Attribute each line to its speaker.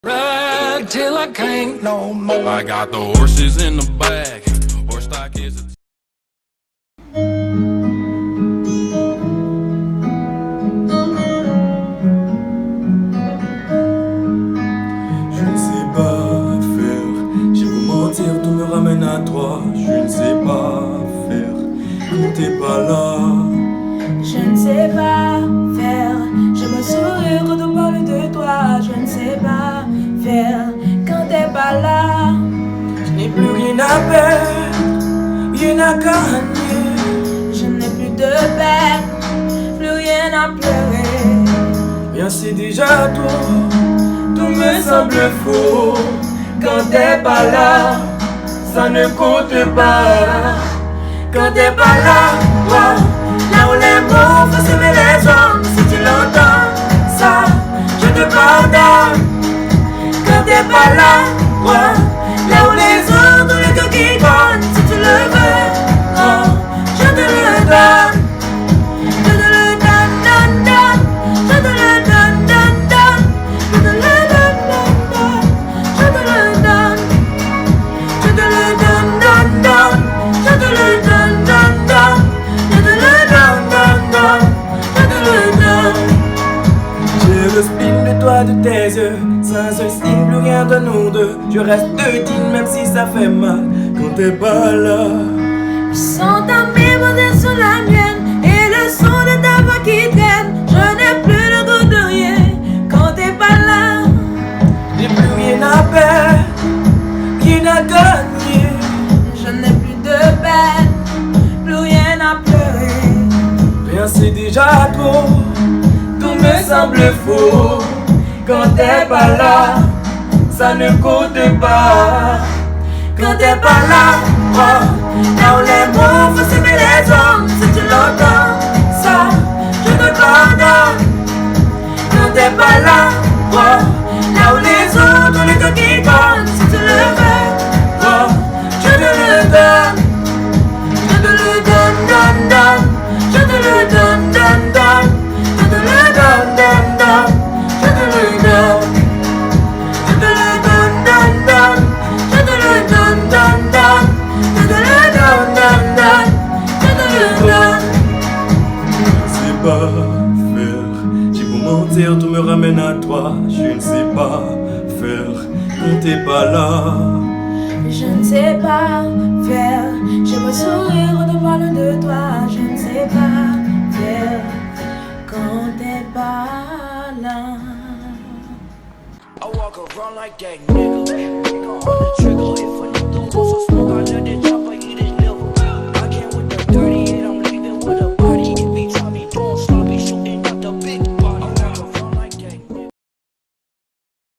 Speaker 1: Ride till I can't no more.
Speaker 2: I got the horses in the back. Horse stock is a
Speaker 3: Je ne sais pas faire, j'ai beau mentir, tout me ramène à toi. Je ne sais pas faire, quand t'es pas là.
Speaker 4: Je ne sais pas faire, je me souris quand on parle de toi. Je ne sais pas faire quand t'es pas là.
Speaker 3: Je n'ai plus rien à perdre, rien à gagner.
Speaker 4: Je n'ai plus de peine, plus rien à pleurer.
Speaker 3: Rien c'est déjà tout me semble faux. Quand t'es pas là, ça ne compte pas. Quand t'es pas là, wow. Là où les mots font s'aimer les hommes, si tu l'entends, ça, je te pardonne. Quand t'es pas là, ouais, là où les autres ont le cœur qui bonne, si tu le veux, oh, je te le donne. Je te le donne, donne, donne. Je te le donne, donne, donne. Je te le donne, donne, donne. Je te le donne. Je te le donne, donne, donne. Je te le donne, donne, donne. Je te le donne, donne, donne. Je te le donne. J'ai le spleen de toi, de tes yeux. Sans un signe, plus rien de nous deux. Je reste digne même si ça fait mal quand t'es pas là.
Speaker 4: Je sens ta main posée sur la mienne et le son de ta voix qui traîne. Je n'ai plus le goût de rien quand t'es pas là.
Speaker 3: J'ai plus rien à perdre, rien à gagner.
Speaker 4: Je n'ai plus de peine, plus rien à pleurer.
Speaker 3: Rien c'est déjà tout me semble faux. Quand t'es pas là, ça ne compte pas. Quand t'es pas là, oh, là où les mots font s'aimer les hommes, si tu l'entends, ça, je te pardonne. Quand t'es pas là, oh, là où les autres ont le cœur qui bonne, si tu le veux, oh, je te le donne. Je te le donne, donne, donne. Je te le donne, donne, donne. Je te le donne, donne, donne. Je te le donne. Je te le donne, donne, donne. Je te le donne, donne, donne. Je te le donne, donne, donne. Je te le donne. Je ne sais pas faire, j'ai beau mentir, tout me ramène à toi. Je ne sais pas faire quand t'es pas là.
Speaker 4: Je ne sais pas faire, je me souris quand on parle de toi. Je ne sais pas faire quand t'es pas là.
Speaker 5: I walk around like that nigga. Gon' hold the trigger if a nigga wants to